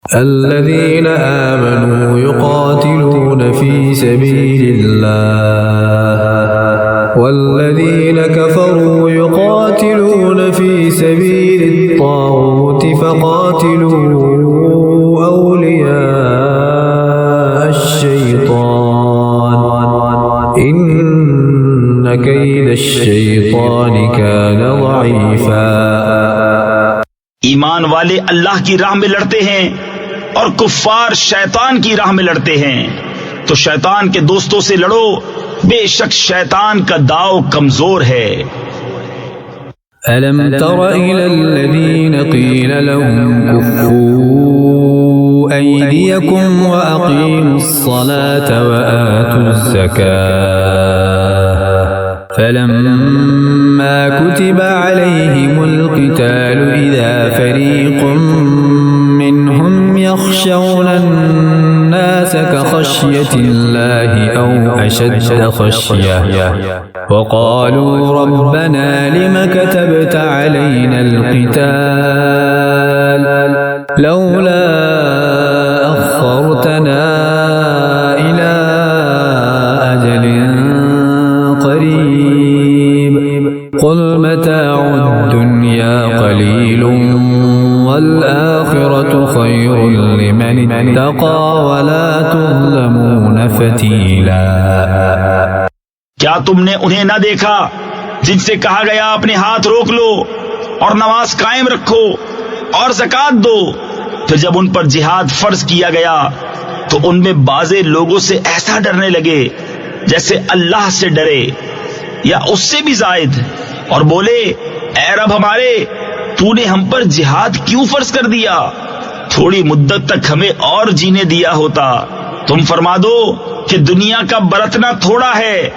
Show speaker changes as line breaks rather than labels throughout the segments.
الذين آمنوا يقاتلون في سبيل الله والذين كفروا يقاتلون في سبيل الطاغوت فقاتلوا أولياء الشيطان إن كيد الشيطان كان ضعيفا।
ईमान वाले अल्लाह की राह में लड़ते हैं और कुफ्फार शैतान की राह में लड़ते हैं, तो शैतान के दोस्तों से लड़ो, बेशक शैतान का दाव कमजोर है।
अलम तरा इलल्लज़ीन क़ील लहुम कुफ़्फू अयदियकुम व अक़ीमुस्सलात व आतुज़्ज़कात फलम्मा कुतिबा अलैहिमुल क़िताल इज़ा फ़रीक़ुम मिनहुम यख़शौना अन्नास कख़श्यतिल्लाहि औ अशद्द ख़श्यह वक़ालू रब्बना लिम कतबत अलैनल क़िताल लौला अख़्ख़रतना इला अजलिन क़रीब क़ुल मताउद दुनिया क़लीलुन वल आखिरतु खैरुन लिमन इत्तक़ा वला तुज़लमून फ़तीला।
क्या तुमने उन्हें न देखा जिनसे कहा गया अपने हाथ रोक लो और नमाज कायम रखो और ज़कात दो, फिर जब उन पर जिहाद फर्ज किया गया तो उनमें बाज़े लोगों से ऐसा डरने लगे जैसे अल्लाह से डरे या उससे भी ज़ायद, और बोले ऐ रब हमारे, तूने हम पर जिहाद क्यों फर्ज कर दिया? थोड़ी मुद्दत तक हमें और जीने दिया होता। तुम फरमा दो कि दुनिया का बरतना थोड़ा है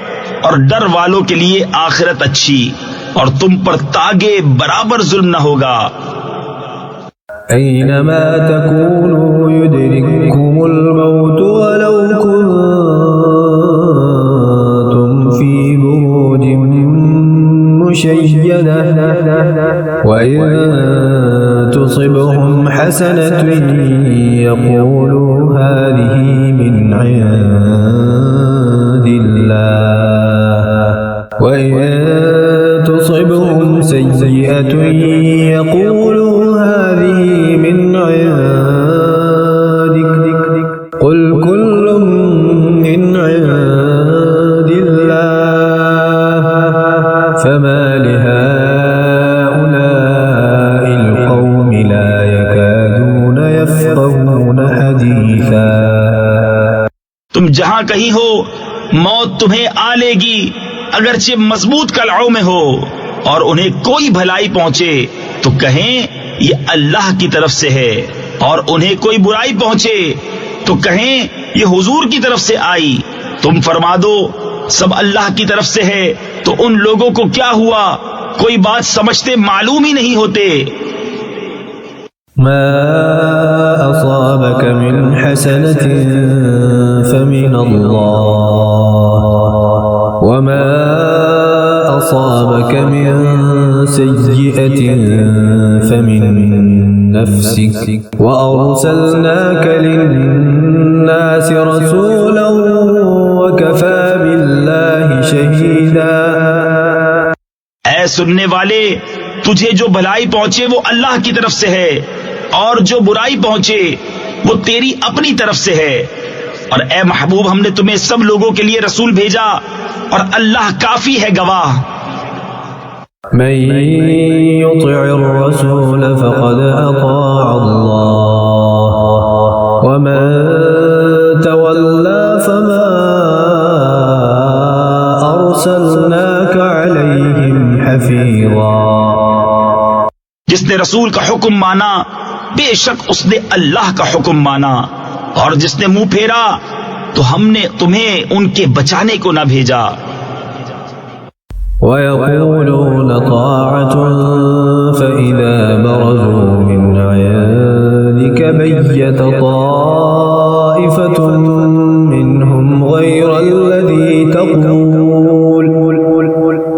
और डर वालों के लिए आखिरत अच्छी, और तुम पर तागे बराबर जुल्म न होगा।
ऐनमा तकूनू युदरिकुमुल मौत वलौ कुंतुम फी बुरूजिन मुशय्यदह व इन तुसिबहुम हसनतुन यक़ूलू हाज़िही मिन इंदिल्लाह व इन तुसिबहुम सय्यअतुन यक़ूलू हाज़िही मिन इंदिक क़ुल कुल्लुम मिन इंदिल्लाह फमा लिहाउलाइल क़ौमि ला यकादून यफ़क़हून हदीसा।
तुम जहां कहीं हो मौत तुम्हें आ लेगी, अगरचे मजबूत कलअों में हो, और उन्हें कोई भलाई पहुंचे तो कहें ये अल्लाह की तरफ से है, और उन्हें कोई बुराई पहुंचे तो कहें ये हुजूर की तरफ से आई। तुम फरमा दो सब अल्लाह की तरफ से है, तो उन लोगों को क्या हुआ, कोई बात समझते मालूम ही नहीं होते।
मा असाबक मिन हसनतिन फमिन अल्लाह व मा असाबक मिन सय्यअतिन फमिन नफ्सिक व अरसलनाक लिन्नासि रसूलन व कफा बिल्लाहि शहीदा।
ऐ सुनने वाले, तुझे जो भलाई पहुंचे वो अल्लाह की तरफ से है, और जो बुराई पहुंचे वो तेरी अपनी तरफ से है। और ए महबूब, हमने तुम्हें सब लोगों के लिए रसूल भेजा, और अल्लाह काफी है गवाह।
मन युतिइर रसूल फक़द अताअ अल्लाह व मन तवल्ला फमा अरसलनाक अलैहिम हफ़ीज़ा।
जिसने रसूल का हुक्म माना बेशक उसने अल्लाह का हुक्म माना, और जिसने मुंह फेरा तो हमने तुम्हें उनके बचाने को न भेजा।
वयक़ूलून ताअतुन फ़इज़ा बरज़ू मिन इंदिक बय्यत ताइफ़तुन मिनहुम ग़यरल्लज़ी तक़ूल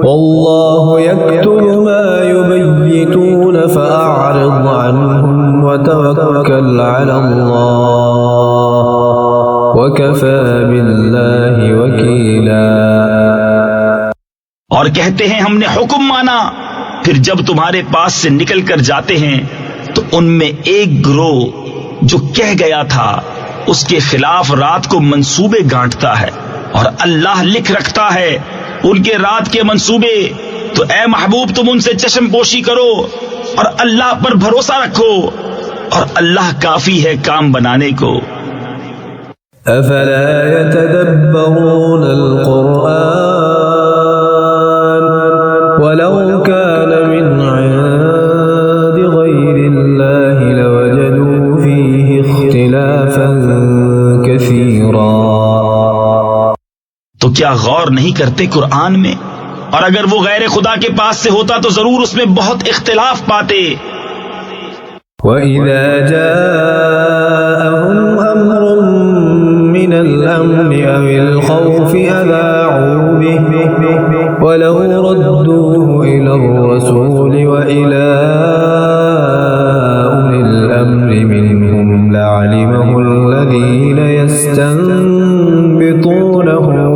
वल्लाहु यक्तुबु मा युबय्यितून फ़अअरिज़ अन्हुम वतवक्कल अलल्लाह वकफा बिल्लाहि वकीला।
और कहते हैं हमने हुक्म माना, फिर जब तुम्हारे पास से निकल कर जाते हैं तो उनमें एक गिरोह जो कह गया था उसके खिलाफ रात को मंसूबे गांठता है और अल्लाह लिख रखता है उनके रात के मंसूबे। तो ए महबूब तुम उनसे चश्मपोशी करो और अल्लाह पर भरोसा रखो और अल्लाह काफी है काम बनाने को।
अफला यतदब्बरून अल-कुरआन वलौ कान मिन इंदि गैरिल्लाहि लवजदू फीहि इख्तिलाफन कसीरा।
तो क्या गौर नहीं करते कुरान में? और अगर वो गैर खुदा के पास से होता तो जरूर उसमें बहुत इख्तिलाफ पाते।
वइज़ा जाअहुम अम्रुन मिनल अम्नि अविल खौफि अज़ाऊ बिहि वलौ रद्दूहु इलर रसूलि व इला उलिल अम्रि मिनहुम लअलिमहु अल्लज़ीन यस्तंबितूनहु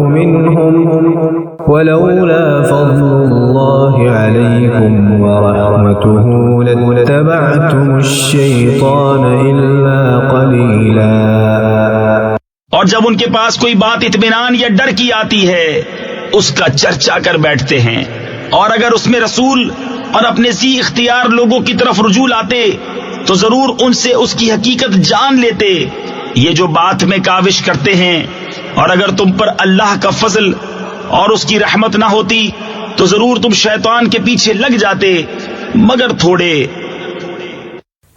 मिनहुम वलौला फज़्लुल्लाहि अलैकुम व रहमतुहु लत्तबअतुमुश्शैतान इल्ला क़लीला।
और जब उनके पास कोई बात इत्मीनान या डर की आती है उसका चर्चा कर बैठते हैं, और अगर उसमें रसूल और अपने सी इख्तियार लोगों की तरफ रुजू लाते तो जरूर उनसे उसकी हकीकत जान लेते। ये जो बात में काविश करते हैं, और अगर तुम पर अल्लाह का फजल और उसकी रहमत ना होती तो जरूर तुम शैतान के पीछे लग जाते, मगर थोड़े।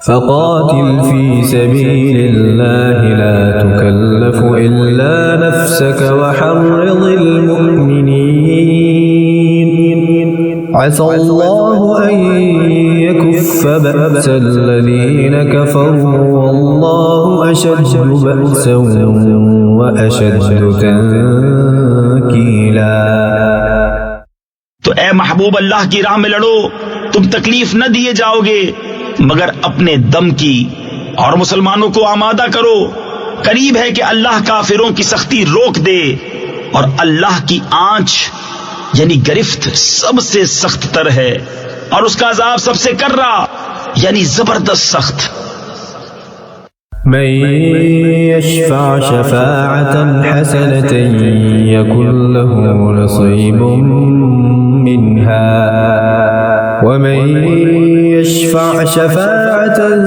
फ़क़ातिल फ़ी सबीलिल्लाहि ला तुकल्लफ़ु इल्ला नफ़्सक वहर्रिज़िल मुअ्मिनीन असा अल्लाहु अन यकुफ़्फ़ बअसल लज़ीन कफ़रू वल्लाहु अशद्दु बअसन व अशद्दु तन्कीला।
तो ए महबूब अल्लाह की राह में लड़ो, तुम तकलीफ न दिए जाओगे मगर अपने दम की, और मुसलमानों को आमादा करो। करीब है कि अल्लाह काफिरों की सख्ती रोक दे, और अल्लाह की आंच यानी गिरफ्त सबसे सख्त तर है, और उसका अजाब सबसे कर्रा यानी जबरदस्त सख्त।
मन यशफ़अ शफ़ाअतन हसनतन यकुन लहु नसीबुम मिन्हा वमन यशफ़अ शफ़ाअतन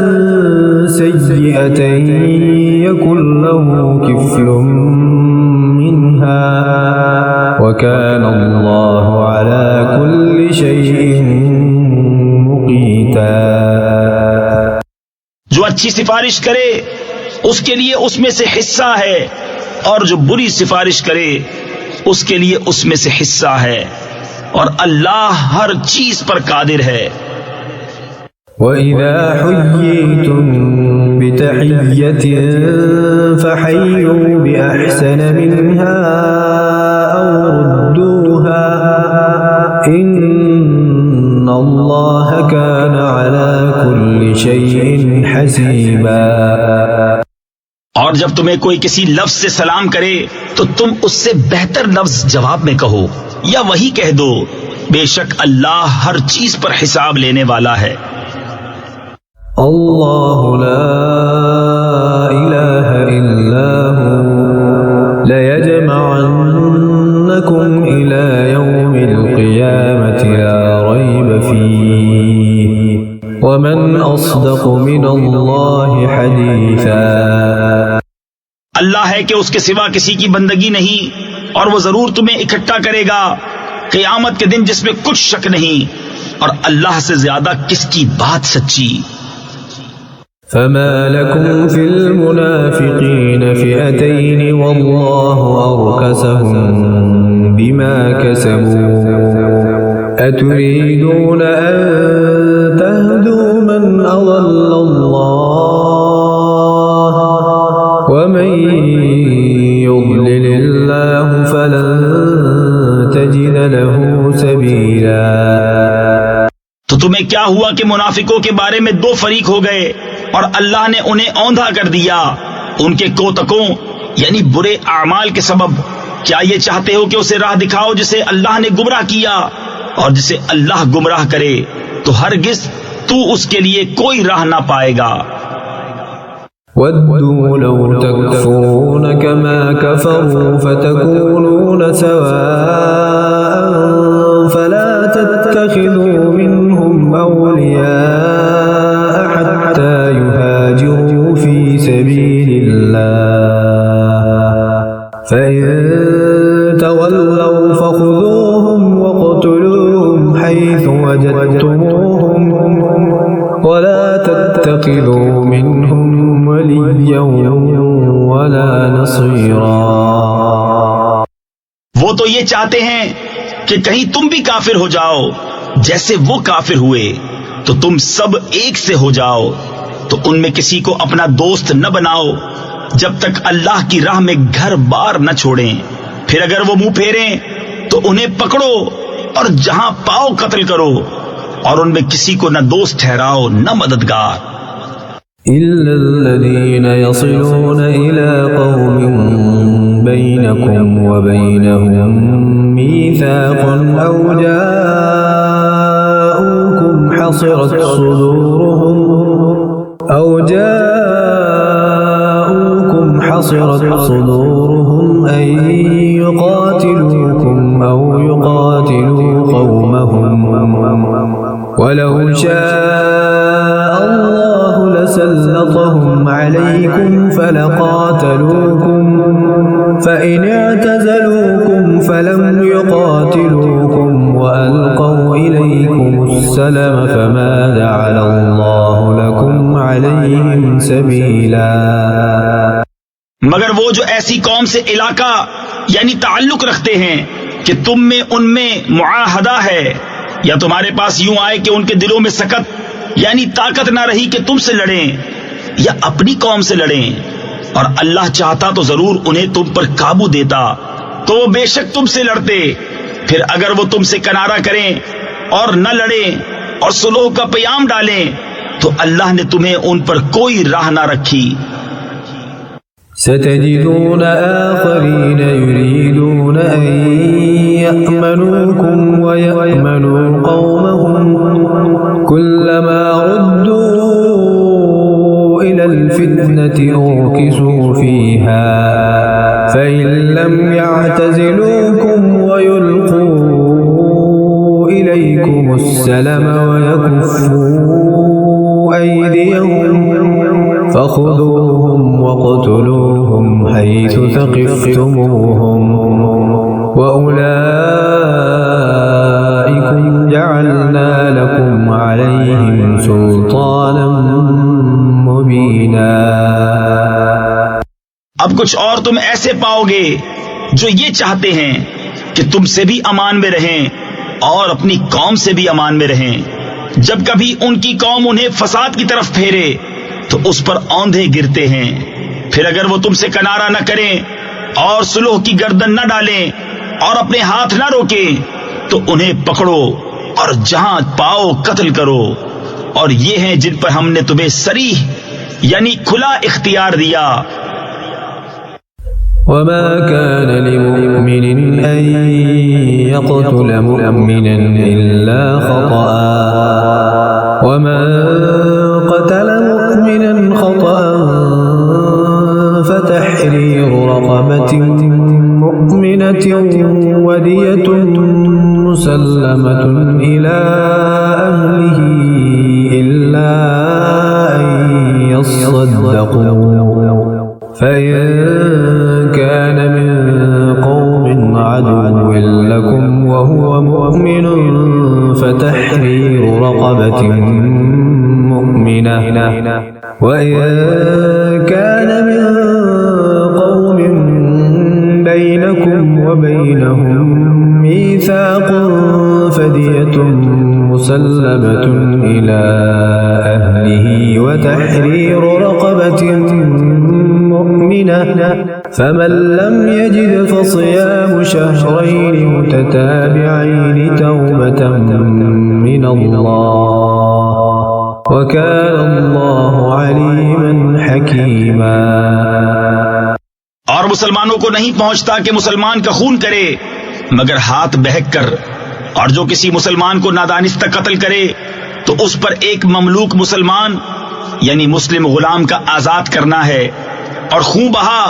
सय्यिअतन यकुन लहु किफ़्लुम मिन्हा वकान अल्लाहु अला कुल्लि शैइन मुक़ीता।
जो अच्छी सिफारिश करे उसके लिए उसमें से हिस्सा है, और जो बुरी सिफारिश करे उसके लिए उसमें से हिस्सा है, और अल्लाह हर चीज पर कादिर है।
वइज़ा हुय्यितुम बितहिय्यतिन फहय्यू बिअहसन मिन्हा औ रुद्दूहा इन्नल्लाह कान अला कुल्लि शैइन हसीबा।
और जब तुम्हें कोई किसी लफ्ज से सलाम करे तो तुम उससे बेहतर लफ्ज जवाब में कहो या वही कह दो, बेशक अल्लाह हर चीज पर हिसाब लेने वाला है।
अल्लाहु ला इलाहा इल्ला हु लयजमअन्नकुम इला यौमिल क़ियामति ला रैब फीहि वमन अस्दक़ु मिनल्लाहि हदीसा।
अल्लाह है कि उसके सिवा किसी की बंदगी नहीं, और वो जरूर तुम्हें इकट्ठा करेगा क़यामत के दिन जिसमें कुछ शक नहीं, और अल्लाह से ज्यादा किसकी बात सच्ची।
फमा लकुम फिल मुनाफिकीन फ़िअतैन वल्लाहु अरकसहुम बिमा कसबू अतुरीदून अन तहदू मन अज़ल्लल्लाह वमन युज़लिलिल्लाहु फलन तजिद लहू सबीला।
तो तुम्हें क्या हुआ कि मुनाफिकों के बारे में दो फरीक हो गए? और अल्लाह ने उन्हें औंधा कर दिया उनके कोतकों यानी बुरे आमाल के सबब। क्या ये चाहते हो कि उसे राह दिखाओ जिसे अल्लाह ने गुमराह किया, और जिसे अल्लाह गुमराह करे तो हरगिज तू उसके लिए कोई राह ना पाएगा।
वद्दू लौ तकफुरून कमा कफरू फतकूनून सवाअन फला तत्तखिदू मिनहुम औलिया हत्ता युहाजिरू फी सबीलिल्लाह फइन तवल्लौ फखुदूहुम वक़्तुलूहुम हैथु वजदतमूहुम वला तत्तखिदू मिनहुम
वो तो ये चाहते हैं कि कहीं तुम भी काफिर हो जाओ जैसे वो काफिर हुए, तो तुम सब एक से हो जाओ। तो उनमें किसी को अपना दोस्त न बनाओ जब तक अल्लाह की राह में घर बार न छोड़ें। फिर अगर वो मुंह फेरें तो उन्हें पकड़ो और जहां पाओ कत्ल करो, और उनमें किसी को न दोस्त ठहराओ न मददगार।
इल्लल्लज़ीन यसिलून इला क़ौमिन बैनकुम व बैनहुम मीसाक़ुन औ जाऊकुम हसिरत सुदूरुहुम अन युक़ातिलूकुम औ युक़ातिलू क़ौमहुम वलौ शाअ अल्लाहु लसल्लतहुम अलैकुम फलक़ातलूकुम फ़इन अअतज़लूकुम फलम युक़ातिलूकुम वअल्क़ौ इलैकुमुस्सलम फमा जअल अल्लाहु लकुम अलैहिम सबीला।
मगर वो जो ऐसी कौम से इलाका यानी ताल्लुक रखते हैं कि तुम में उनमें मुआहदा है, या तुम्हारे पास यूं आए कि उनके दिलों में सकत यानी ताकत ना रही कि तुमसे लड़ें या अपनी कौम से लड़ें, और अल्लाह चाहता तो जरूर उन्हें तुम पर काबू देता, तो वो बेशक तुमसे लड़ते। फिर अगर वो तुमसे किनारा करें और न लड़ें और सुलह का प्याम डालें तो अल्लाह ने तुम्हें उन पर कोई राह ना रखी।
सतजिदून आखरीन युरीदून अन यअमनूकुम व यअमनू कौमहुम कुल्लमा रुद्दू इलल फित्नति उर्किसू फीहा फ़इन लम यअतज़िलूकुम व युल्क़ू इलैकुमुस्सलम व यकुफ़्फू अयदियहुम फ़ख़ुज़ूहुम वक़्तुलूहुम हैथु थक़िफ़्तुमूहुम वउलाइकुम जअलना लकुम अलैहिम सुल्तानम मुबीना।
अब कुछ और तुम ऐसे पाओगे जो ये चाहते हैं कि तुमसे भी अमान में रहें और अपनी कौम से भी अमान में रहें। जब कभी उनकी कौम उन्हें फसाद की तरफ फेरे तो उस पर औंधे गिरते हैं। फिर अगर वो तुमसे किनारा न करें और सुलह की गर्दन न डालें और अपने हाथ न रोकें तो उन्हें पकड़ो और जहां पाओ कत्ल करो। और ये हैं जिन पर हमने तुम्हें सरीह यानी खुला इख्तियार दिया।
वमा कान लिमुमिनिन अन यक़तुल मुमिनन इल्ला ख़तअ वमन क़तल मुमिनन ख़तअन फ़तहरीरु रक़बतिन मुमिनतिन वदियतुन मुसल्लमतुन इला अहलिही इल्ला अन यस्सद्दक़ू फ़इन कान मिन क़ौमिन अदुव्विन लकुम वहुव मुमिनुन फ़तहरीरु रक़बतिन मुमिनह वइन कान मिन क़ौमिन बैनकुम व बैनहुम मीसाक़ुन फ़दियतुन मुसल्लमतुन इला अहलिही व तहरीरु रक़बतिन فمن لم يجد فصيام شهرين متتابعين توبة من الله وكان الله عليما عليهما
और मुसलमानों को नहीं पहुंचता कि मुसलमान का खून करे मगर हाथ बहक कर, और जो किसी मुसलमान को नादानिस्ता कत्ल करे तो उस पर एक ममलूक मुसलमान यानी मुस्लिम गुलाम का आजाद करना है, और खून बहा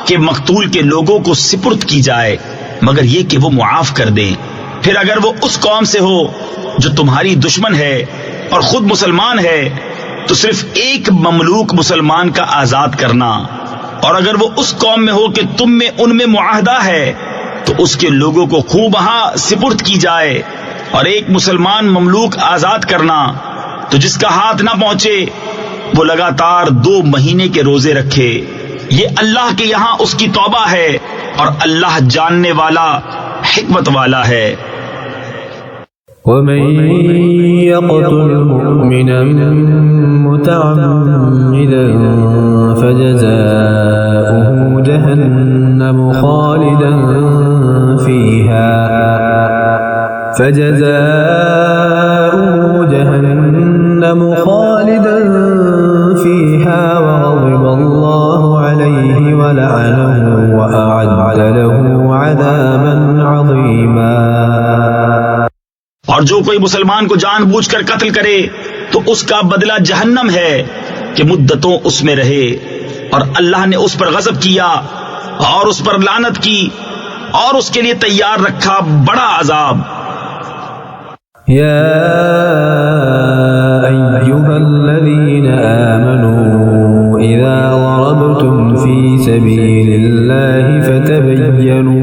कि मकतूल के लोगों को सिपुर्द की जाए मगर ये कि वो मुआफ कर दें। फिर अगर वो उस कौम से हो जो तुम्हारी दुश्मन है और खुद मुसलमान है तो सिर्फ एक ममलूक मुसलमान का आजाद करना, और अगर वो उस कौम में हो कि तुम में उनमें मुआहदा है तो उसके लोगों को खूब बहा सिपुर्द की जाए, और एक मुसलमान ममलूक आजाद करना। तो जिसका हाथ ना पहुंचे वो लगातार 2 महीने के रोजे रखे। ये अल्लाह के यहाँ उसकी तौबा है और अल्लाह जानने वाला हिकमत वाला है।
ومن يقتل مؤمنا متعمدا فجزاؤه جهنم خالدا فيها وغضب الله عليه ولعنه وأعد له عذابا عظيما।
और जो कोई मुसलमान को जानबूझकर कत्ल करे तो उसका बदला जहन्नम है कि मुद्दतों उसमें रहे, और अल्लाह ने उस पर गजब किया और उस पर लानत की और उसके लिए तैयार रखा बड़ा अजाब।
या अय्युहल्लज़ीना आमनू इज़ा ज़रबतुम फी सबीलिल्लाहि फतबय्यनू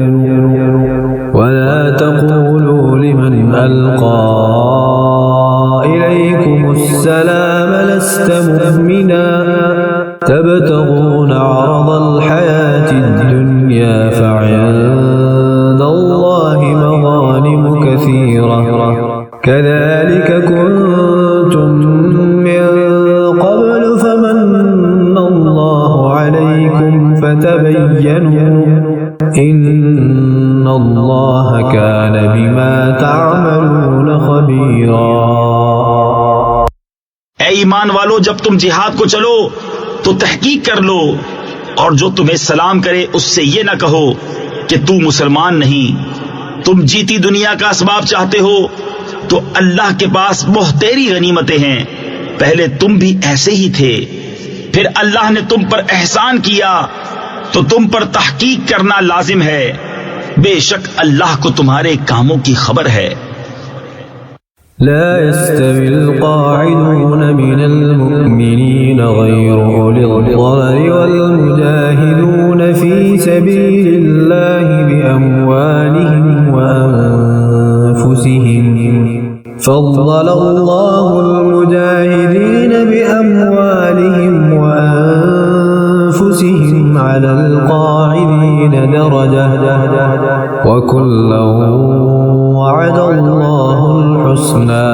वला तक़ूलू लिमन अल्क़ा इलैकुमुस्सलाम लस्त मुमिना तबतगून अरदल हयातिद दुन्या फअिंदल्लाहि मग़ानिम कसीरा कज़ालिक कुंतुम मिन क़ब्ल फमन्नल्लाहु अलैकुम फतबय्यनू इन्नल्लाह कान बिमा तअमलून खबीरा।
ऐ ईमान वालो, जब तुम जिहाद को चलो तो तहकीक कर लो, और जो तुम्हें सलाम करे उससे ये न कहो कि तू मुसलमान नहीं। तुम जीती दुनिया का असबाब चाहते हो तो अल्लाह के पास बहुतेरी गनीमतें हैं, पहले तुम भी ऐसे ही थे, फिर अल्लाह ने तुम पर एहसान किया तो तुम पर तहकीक करना लाजिम है। बेशक अल्लाह को तुम्हारे कामों की खबर है।
لا يستوي القاعدون من المؤمنين غير أولي الضرر والمجاهدون في سبيل الله بأموالهم وأنفسهم فضل الله المجاهدين بأموالهم وأنفسهم على القاعدين درجة وكلا وعد الله الحسنى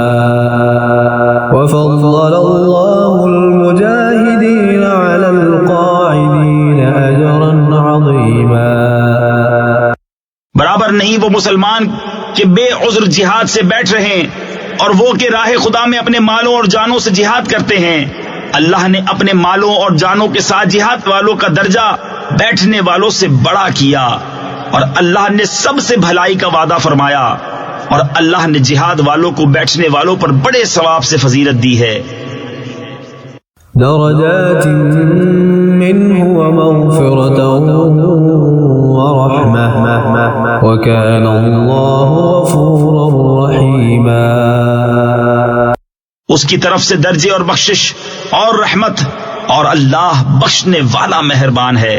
وفضل الله المجاهدين على القاعدين أجرا عظيما।
बराबर नहीं वो मुसलमान के बेउज़्र जिहाद से बैठ रहे और वो के राह खुदा में अपने मालों और जानों से जिहाद करते हैं। अल्लाह ने अपने मालों और जानों के साथ जिहाद वालों का दर्जा बैठने वालों से बड़ा किया, और अल्लाह ने सबसे भलाई का वादा फरमाया, और अल्लाह ने जिहाद वालों को बैठने वालों पर बड़े सवाब से फजीलत दी है।
दरजातिन मिन्हु व मग़फ़िरतन व रहमह व कान अल्लाहु गफ़ूरर रहीमा।
उसकी तरफ से दर्जे और बख्शिश और रहमत, और अल्लाह बख्शने वाला मेहरबान है।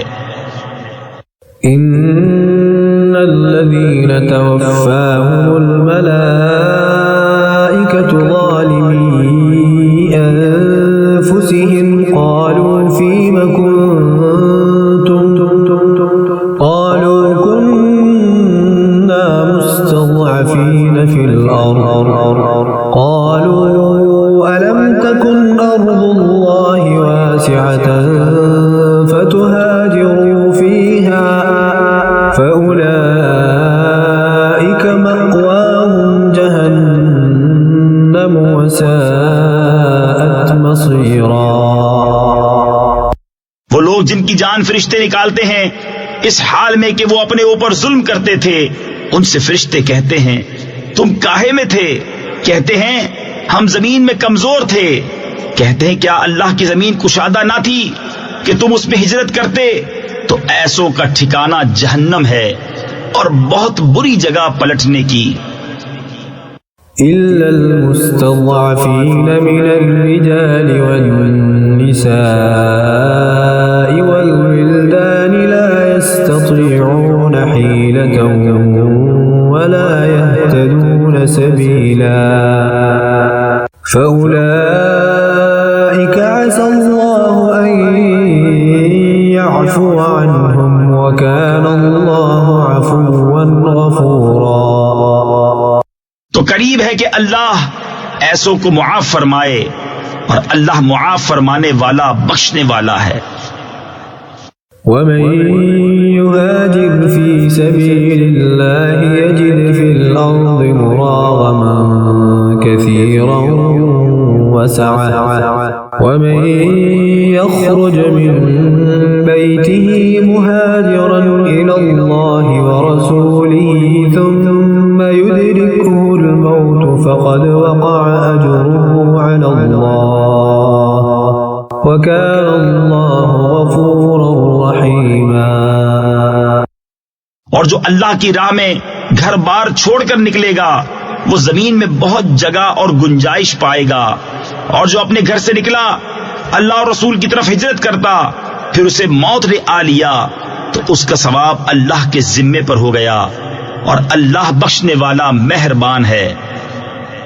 इन्नल्लज़ीना तवफ़्फ़ाहुमुल मलाइकतु ज़ालिमी अनफुसिहिम क़ालू फ़ीमा कुन्तुम क़ालू कुन्ना मुस्तज़अफ़ीना फ़िल अर्ज़ क़ालू अलम तकुन अर्ज़ुल्लाहि वासिअतन फतुहाजिरू फ़ीहा فأولئك مأواهم جهنم وساءت مصيرا।
वो लोग जिनकी जान फरिश्ते निकालते हैं इस हाल में कि वो अपने ऊपर जुल्म करते थे, उनसे फरिश्ते कहते हैं तुम काहे में थे? कहते हैं हम जमीन में कमजोर थे। कहते हैं क्या अल्लाह की जमीन कुशादा ना थी कि तुम उसमें हिजरत करते? तो ऐसों का ठिकाना जहन्नम है और बहुत बुरी जगह पलटने की।
इल्लल मुस्तज़अफ़ीन मिनर रिजालि वन्निसाइ वल विल्दानि ला यस्ततीऊन हीलतन वला यहतदून सबीला फउलाइका अज़ल्लाहु अन यअफ़ुव अन्हुम व काना अल्लाहु अफ़ुव्वन गफ़ूरा।
तो करीब है कि अल्लाह ऐसों को मुआफ फरमाए और अल्लाह मुआफ फरमाने वाला बख्शने वाला है।
वमन युहाजिर फी सबीलिल्लाहि यजिद फिल अर्दि मुरागमन कसीरन वसअ वमन यख़रुज मिन बैतिही मुहाजिरन इलल्लाहि व रसूलिही थुम्मा युदरिकुहुल मौत फ़क़द वक़अ अजरुहु अलल्लाह व काना अल्लाहु गफ़ूरन रहीमा।
और जो अल्लाह की राह में घर बार छोड़कर निकलेगा वो जमीन में बहुत जगह और गुंजाइश पाएगा, और जो अपने घर से निकला अल्लाह और रसूल की तरफ हिजरत करता फिर उसे मौत ने आ लिया तो उसका सवाब अल्लाह के जिम्मे पर हो गया और अल्लाह बख्शने वाला मेहरबान है।